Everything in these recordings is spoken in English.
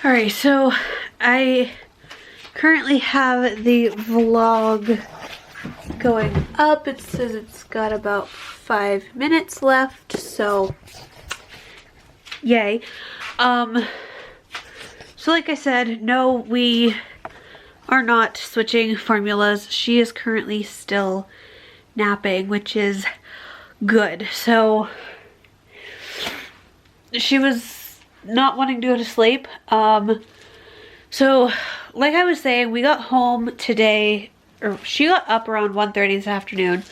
Alright, so I currently have the vlog going up. It says it's got about 5 minutes left, so yay. So like I said, no, we are not switching formulas. She is currently still napping, which is good. So she was not wanting to go to sleep. So like I was saying, we got home today, or she got up around 1:30 this afternoon,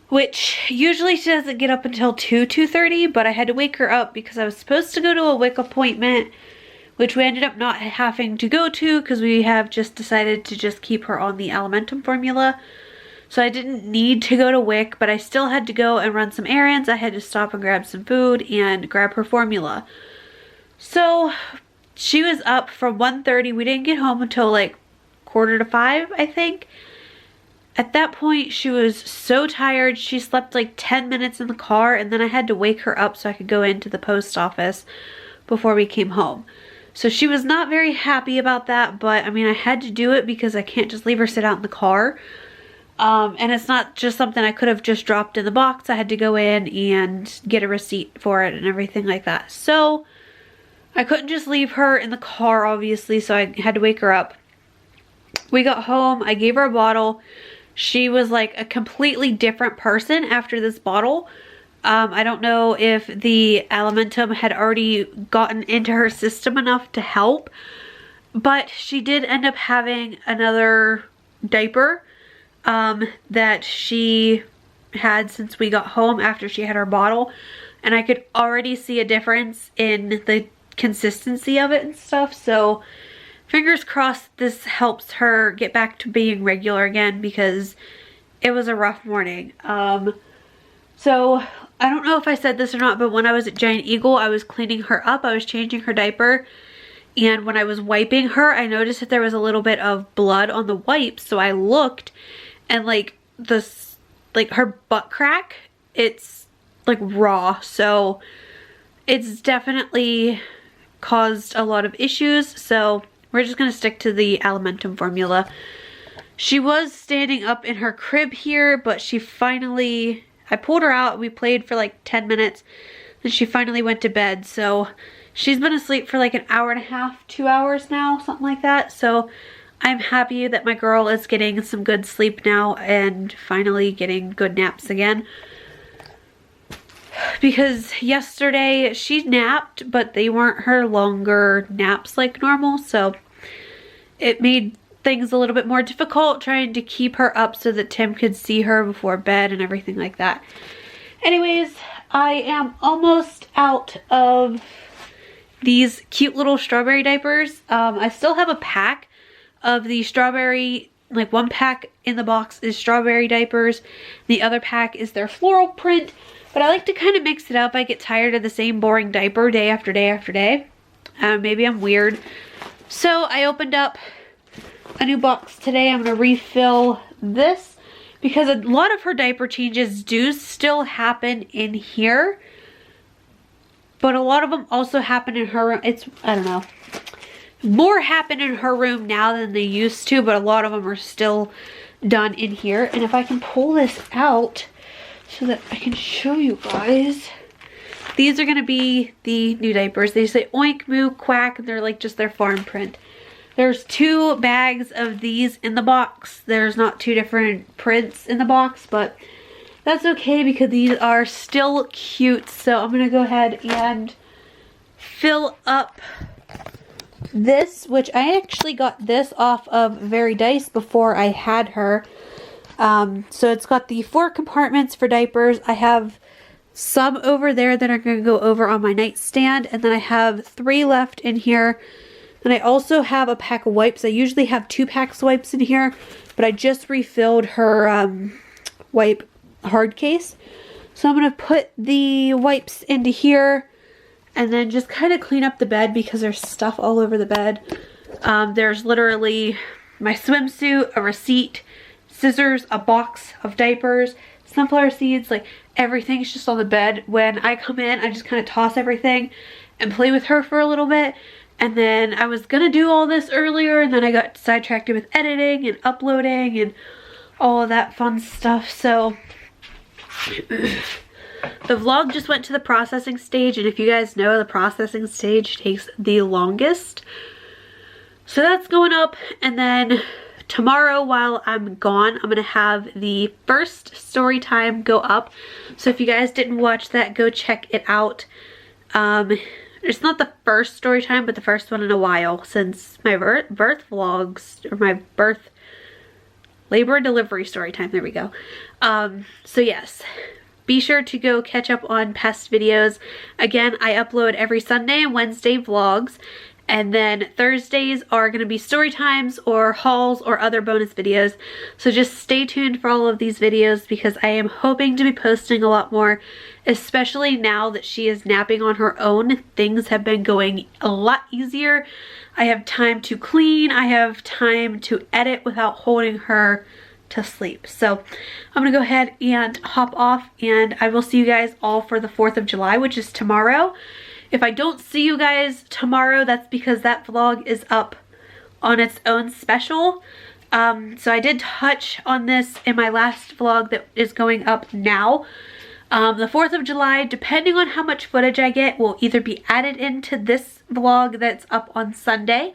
which usually she doesn't get up until 2:30, but I had to wake her up because I was supposed to go to a WIC appointment, which we ended up not having to go to because we have just decided to just keep her on the Alimentum formula. So I didn't need to go to WIC, but I still had to go and run some errands. I had to stop and grab some food and grab her formula. So she was up from 1:30. We didn't get home until like 4:45, I think. At that point, she was so tired. She slept like 10 minutes in the car, and then I had to wake her up so I could go into the post office before we came home. So she was not very happy about that, but I mean, I had to do it because I can't just leave her sit out in the car. And it's not just something I could have just dropped in the box. I had to go in and get a receipt for it and everything like that. So I couldn't just leave her in the car, obviously, so I had to wake her up. We got home, I gave her a bottle. She was like a completely different person after this bottle. I don't know if the Alimentum had already gotten into her system enough to help, but she did end up having another diaper that she had since we got home after she had her bottle, and I could already see a difference in the consistency of it and stuff. So fingers crossed this helps her get back to being regular again, because it was a rough morning. So I don't know if I said this or not, but when I was at Giant Eagle, I was cleaning her up. I was changing her diaper, and when I was wiping her, I noticed that there was a little bit of blood on the wipes. So I looked, and like her butt crack, it's like raw. So it's definitely caused a lot of issues. So we're just gonna stick to the Alimentum formula. She was standing up in her crib here, but she finally, I pulled her out, we played for like 10 minutes, and she finally went to bed. So she's been asleep for like an hour and a half, 2 hours now, something like that. So I'm happy that my girl is getting some good sleep now and finally getting good naps again. Because yesterday she napped, but they weren't her longer naps like normal, so it made things a little bit more difficult trying to keep her up so that Tim could see her before bed and everything like that. Anyways, I am almost out of these cute little strawberry diapers. I still have a pack of the strawberry, like one pack in the box is strawberry diapers, the other pack is their floral print, but I like to kind of mix it up. I get tired of the same boring diaper day after day after day. Maybe I'm weird. So I opened up a new box today. I'm going to refill this because a lot of her diaper changes do still happen in here, but a lot of them also happen in her room. I don't know. More happen in her room now than they used to, but a lot of them are still done in here. And if I can pull this out so that I can show you guys, these are going to be the new diapers. They say oink, moo, quack, and they're like just their farm print. There's 2 bags of these in the box. There's not 2 different prints in the box, but that's okay because these are still cute. So I'm going to go ahead and fill up this, which I actually got this off of Very Dice before I had her. So it's got the 4 compartments for diapers. I have some over there that are going to go over on my nightstand, and then I have 3 left in here. And I also have a pack of wipes. I usually have 2 packs of wipes in here, but I just refilled her wipe hard case. So I'm going to put the wipes into here and then just kind of clean up the bed because there's stuff all over the bed. There's literally my swimsuit, a receipt, scissors, a box of diapers, sunflower seeds, like everything's just on the bed. When I come in, I just kind of toss everything and play with her for a little bit. And then I was gonna do all this earlier, and then I got sidetracked with editing and uploading and all of that fun stuff. So the vlog just went to the processing stage, and if you guys know, the processing stage takes the longest. So that's going up, and then tomorrow while I'm gone, I'm gonna have the first story time go up. So if you guys didn't watch that, go check it out. It's not the first story time, but the first one in a while, since my birth vlogs, or my birth labor and delivery story time, there we go. So yes, be sure to go catch up on past videos. Again, I upload every Sunday and Wednesday vlogs, and then Thursdays are going to be story times or hauls or other bonus videos. So just stay tuned for all of these videos, because I am hoping to be posting a lot more, especially now that she is napping on her own. Things have been going a lot easier. I have time to clean. I have time to edit without holding her to sleep. So I'm gonna go ahead and hop off, and I will see you guys all for the 4th of July, which is tomorrow. If I don't see you guys tomorrow, that's because that vlog is up on its own special. So I did touch on this in my last vlog that is going up now. The 4th of July, depending on how much footage I get, will either be added into this vlog that's up on Sunday,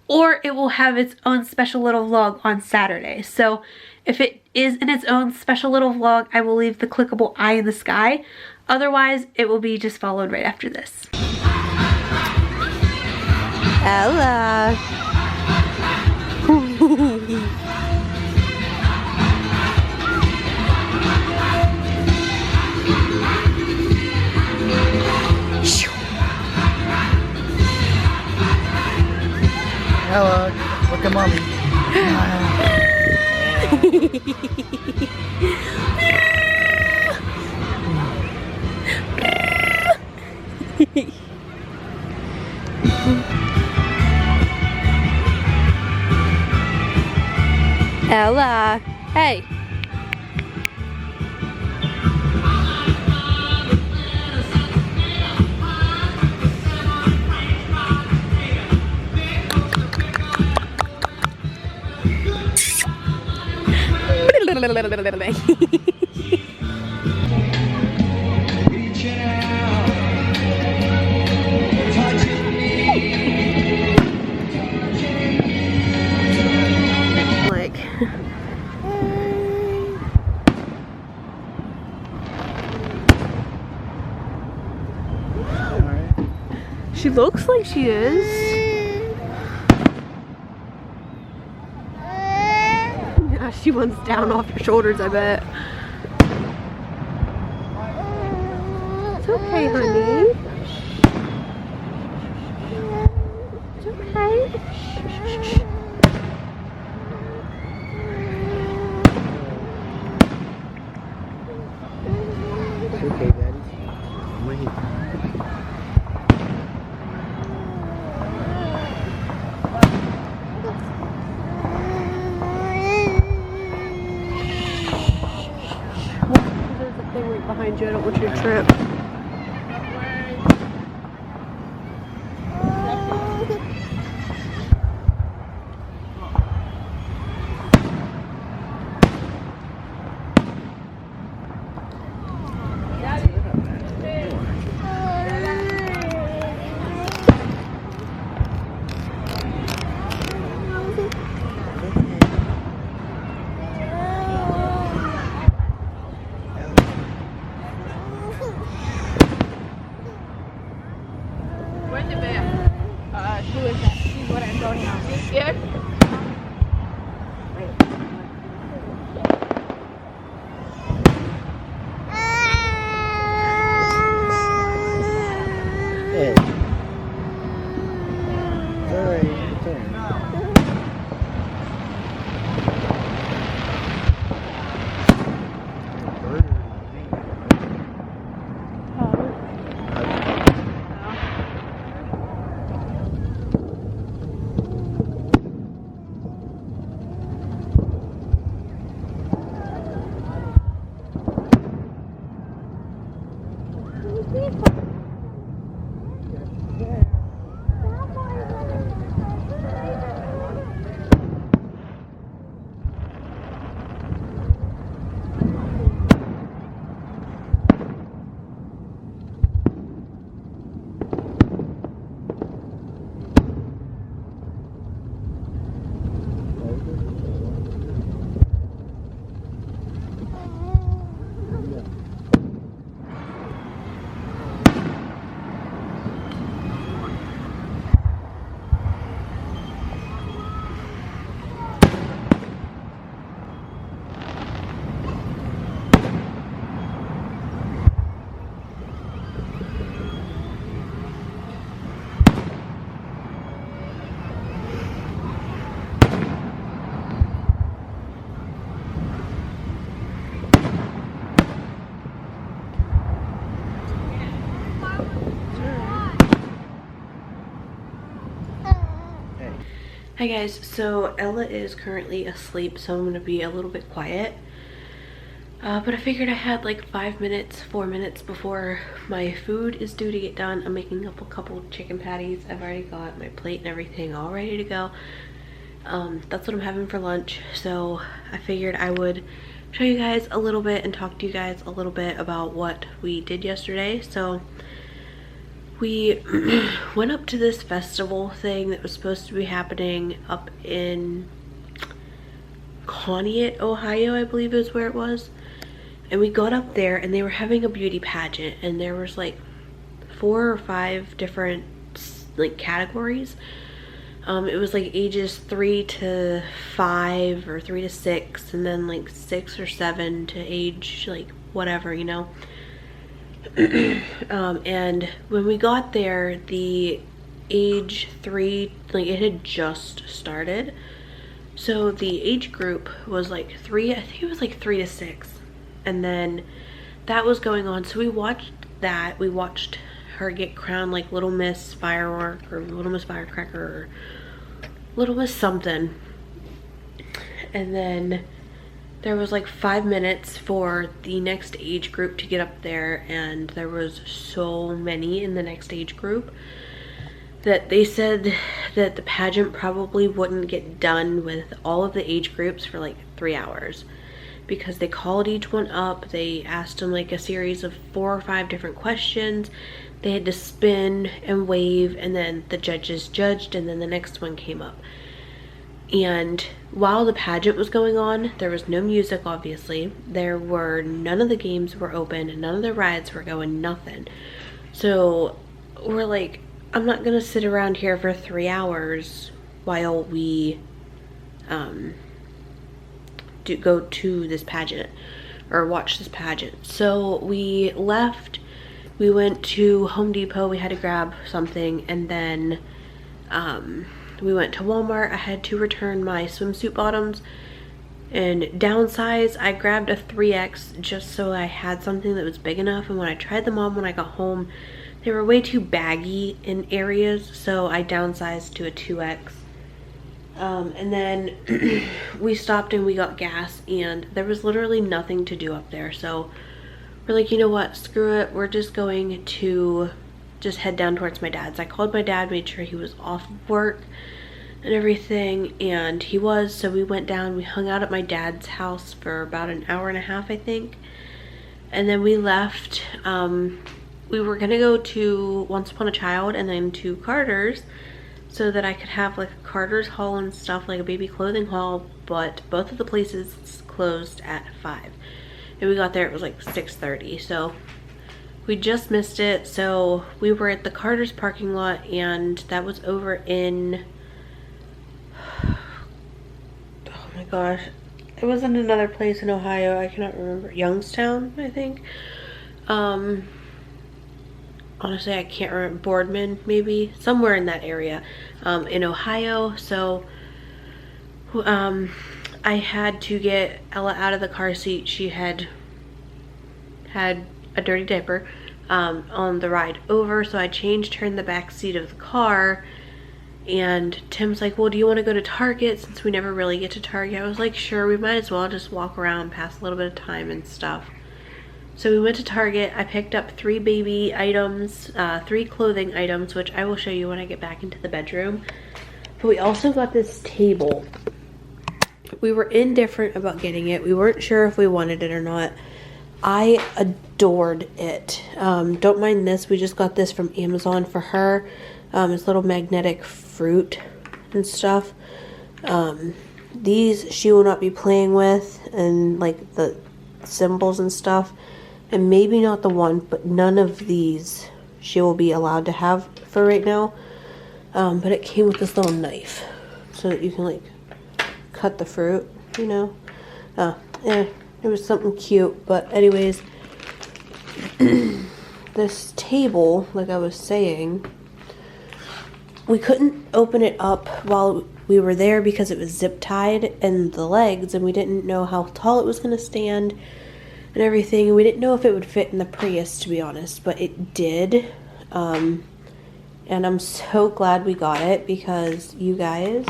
or it will have its own special little vlog on Saturday. So if it is in its own special little vlog, I will leave the clickable eye in the sky. Otherwise, it will be just followed right after this. Ella. Ella, look at mommy. Ella, hey. She looks like she is. Yeah, she wants down off your shoulders, I bet. It's okay, honey. It's okay. It's okay, Daddy. Wait. There's a thing right behind you. I don't want you to trip. Hi guys, so Ella is currently asleep, so I'm gonna be a little bit quiet. But I figured I had like 5 minutes, 4 minutes before my food is due to get done. I'm making up a couple chicken patties. I've already got my plate and everything all ready to go. That's what I'm having for lunch. So I figured I would show you guys a little bit and talk to you guys a little bit about what we did yesterday. So we went up to this festival thing that was supposed to be happening up in Conneaut, Ohio, I believe is where it was. And we got up there and they were having a beauty pageant, and there was like 4 or 5 different like categories. It was like ages 3 to 5 or 3 to 6, and then like 6 or 7 to age like whatever, you know. And when we got there, the age 3, like it had just started. So the age group was like 3, I think it was like 3 to 6. And then that was going on. So we watched that. We watched her get crowned like Little Miss Firework or Little Miss Firecracker or Little Miss something. And then there was like 5 minutes for the next age group to get up there, and there was so many in the next age group that they said that the pageant probably wouldn't get done with all of the age groups for like 3 hours, because they called each one up. They asked them like a series of 4 or 5 different questions. They had to spin and wave, and then the judges judged, and then the next one came up. And while the pageant was going on, there was no music, obviously. There were none of the games were open, and none of the rides were going, nothing. So we're like, I'm not gonna sit around here for 3 hours while we go to this pageant or watch this pageant. So we left, we went to Home Depot, we had to grab something, and then we went to Walmart. I had to return my swimsuit bottoms and downsize. I grabbed a 3X just so I had something that was big enough, and when I tried them on when I got home, they were way too baggy in areas, so I downsized to a 2X. And then we stopped and we got gas, and there was literally nothing to do up there. So we're like, you know what, screw it. We're just going to just head down towards my dad's. I called my dad, made sure he was off work and everything, and he was. So we went down, we hung out at my dad's house for about an hour and a half, I think. And then we left. We were gonna go to Once Upon a Child and then to Carter's, so that I could have like a Carter's haul and stuff, like a baby clothing haul, but both of the places closed at 5. And we got there, it was like 6:30, so we just missed it. So we were at the Carter's parking lot, and that was over in, oh my gosh, it was in another place in Ohio, I cannot remember, Youngstown, I think. Honestly, I can't remember, Boardman, maybe, somewhere in that area, in Ohio. So I had to get Ella out of the car seat. She had a dirty diaper on the ride over, so I changed her in the back seat of the car. And Tim's like, well, do you want to go to Target, since we never really get to Target? I was like, sure, we might as well just walk around, pass a little bit of time and stuff. So we went to Target. I picked up 3 baby items, 3 clothing items, which I will show you when I get back into the bedroom. But we also got this table. We were indifferent about getting it. We weren't sure if we wanted it or not. I adored it. Don't mind this. We just got this from Amazon for her. It's little magnetic fruit and stuff. These she will not be playing with, and like the symbols and stuff. And maybe not the one, but none of these she will be allowed to have for right now. But it came with this little knife, so that you can like cut the fruit, you know. It was something cute. But anyways, this table, like I was saying, we couldn't open it up while we were there because it was zip tied in the legs, and we didn't know how tall it was going to stand and everything. We didn't know if it would fit in the Prius, to be honest, but it did. And I'm so glad we got it, because you guys,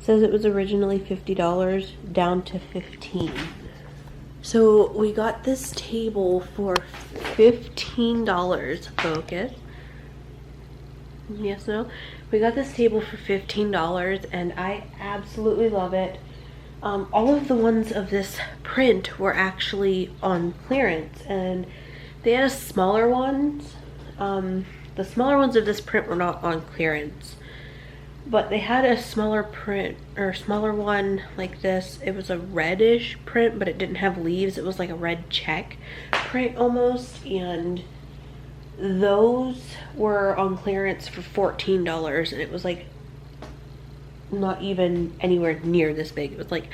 says it was originally $50 down to $15. So we got this table for $15. Focus. Yes, no? We got this table for $15 and I absolutely love it. All of the ones of this print were actually on clearance, and they had a smaller ones. The smaller ones of this print were not on clearance, but they had a smaller print, or smaller one like this. It was a reddish print, but it didn't have leaves. It was like a red check print almost, and those were on clearance for $14, and it was like not even anywhere near this big. It was like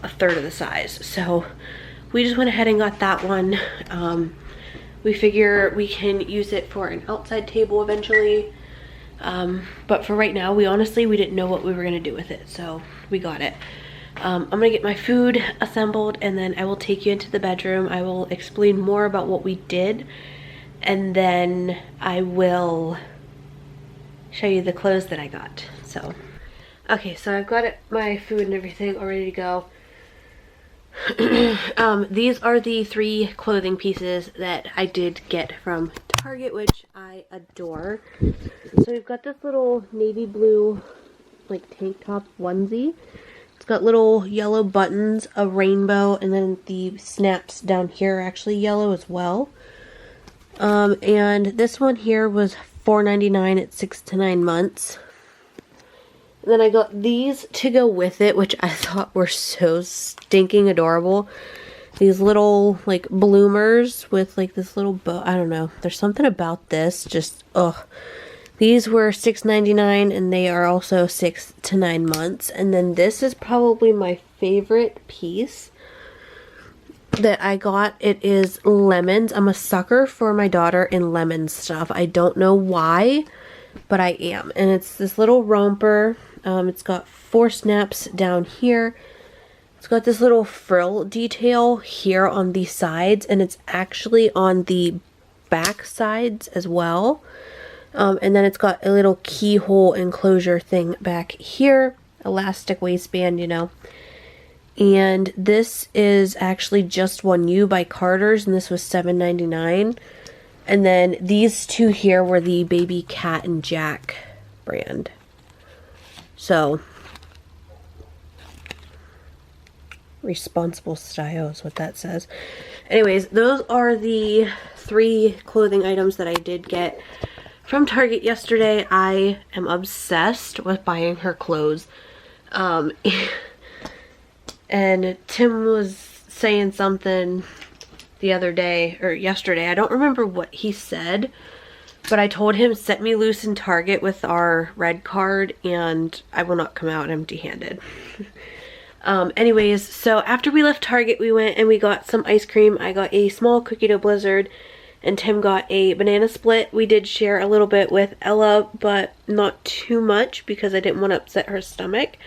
a third of the size. So we just went ahead and got that one. We figure we can use it for an outside table eventually, but for right now, we didn't know what we were gonna do with it, so we got it. I'm gonna get my food assembled and then I will take you into the bedroom. I will explain more about what we did, and then I will show you the clothes that I got. So okay, so I've got my food and everything all ready to go. These are the 3 clothing pieces that I did get from Target, which I adore. So we've got this little navy blue like tank top onesie. It's got little yellow buttons, a rainbow, and then the snaps down here are actually yellow as well. And this one here was $4.99 at 6 to 9 months. And then I got these to go with it, which I thought were so stinking adorable. These little like bloomers with like this little bow. I don't know. There's something about this. Just, ugh. These were $6.99 and they are also 6 to 9 months. And then this is probably my favorite piece that I got. It is lemons. I'm a sucker for my daughter in lemon stuff. I don't know why, but I am. And it's this little romper. It's got 4 snaps down here. It's got this little frill detail here on the sides, and it's actually on the back sides as well. And then it's got a little keyhole enclosure thing back here, elastic waistband, you know. And this is actually Just One You by Carter's, and this was $7.99. And then these 2 here were the Baby Cat and Jack brand. So, responsible style is what that says. Anyways, those are the 3 clothing items that I did get from Target yesterday. I am obsessed with buying her clothes. And Tim was saying something the other day, or yesterday, I don't remember what he said, but I told him, set me loose in Target with our red card and I will not come out empty-handed. Anyways, so after we left Target, we went and we got some ice cream. I got a small cookie dough blizzard and Tim got a banana split. We did share a little bit with Ella, but not too much because I didn't want to upset her stomach.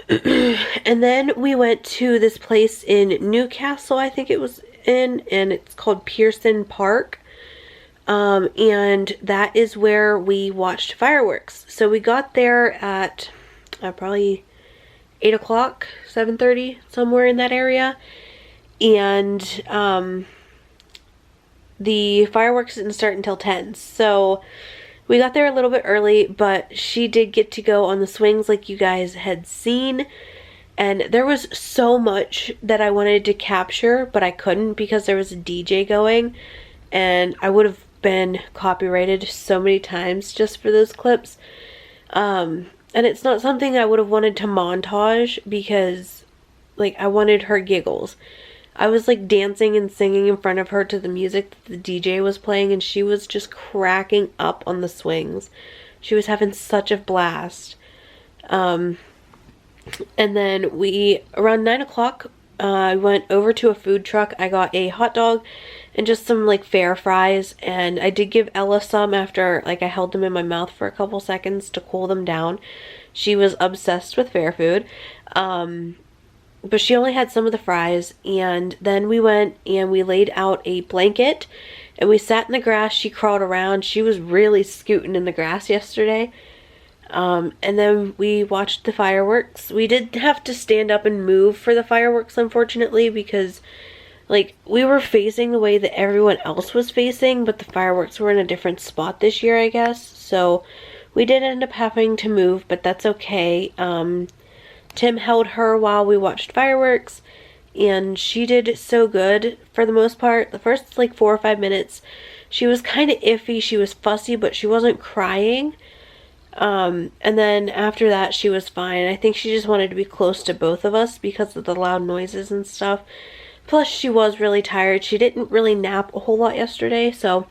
And then we went to this place in Newcastle, I think it was in, and it's called Pearson Park. And that is where we watched fireworks. So we got there at probably 8 o'clock, 7:30, somewhere in that area. And the fireworks didn't start until 10. So we got there a little bit early, but she did get to go on the swings like you guys had seen. And there was so much that I wanted to capture, but I couldn't because there was a DJ going. And I would have been copyrighted so many times just for those clips. And it's not something I would have wanted to montage because, like, I wanted her giggles. I was like dancing and singing in front of her to the music that the DJ was playing, and she was just cracking up on the swings. She was having such a blast. And then we, around 9 o'clock, I went over to a food truck. I got a hot dog and just some like fair fries, and I did give Ella some after like I held them in my mouth for a couple seconds to cool them down. She was obsessed with fair food. But she only had some of the fries, and then we went and we laid out a blanket and we sat in the grass. She crawled around. She was really scooting in the grass yesterday. And then we watched the fireworks. We did have to stand up and move for the fireworks, unfortunately, because like we were facing the way that everyone else was facing, but the fireworks were in a different spot this year, I guess. So we did end up having to move, but that's okay. Tim held her while we watched fireworks, and she did so good for the most part. The first like 4 or 5 minutes, she was kind of iffy. She was fussy, but she wasn't crying. And then after that, she was fine. I think she just wanted to be close to both of us because of the loud noises and stuff. Plus, she was really tired. She didn't really nap a whole lot yesterday, so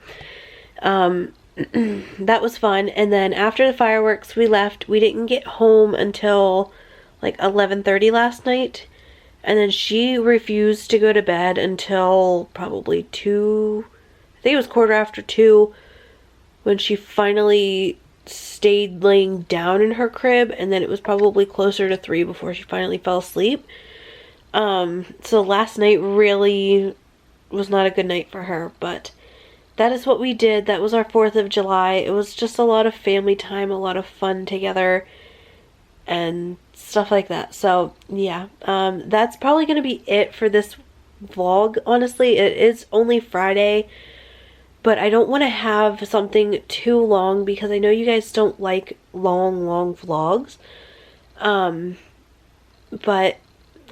that was fun. And then after the fireworks, we left. We didn't get home until like 11:30 last night. And then she refused to go to bed until probably 2, I think it was 2:15, when she finally stayed laying down in her crib. And then it was probably closer to 3 before she finally fell asleep. So last night really was not a good night for her, but that is what we did. That was our 4th of July. It was just a lot of family time, a lot of fun together, and stuff like that. So yeah, that's probably going to be it for this vlog. Honestly, it is only Friday, but I don't want to have something too long because I know you guys don't like long vlogs. But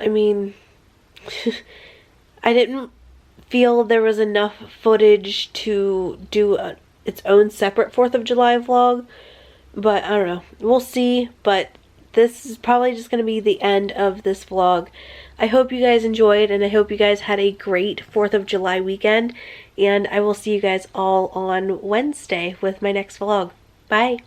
I mean, I didn't feel there was enough footage to do its own separate 4th of July vlog, but I don't know. We'll see, but this is probably just going to be the end of this vlog. I hope you guys enjoyed, and I hope you guys had a great 4th of July weekend, and I will see you guys all on Wednesday with my next vlog. Bye!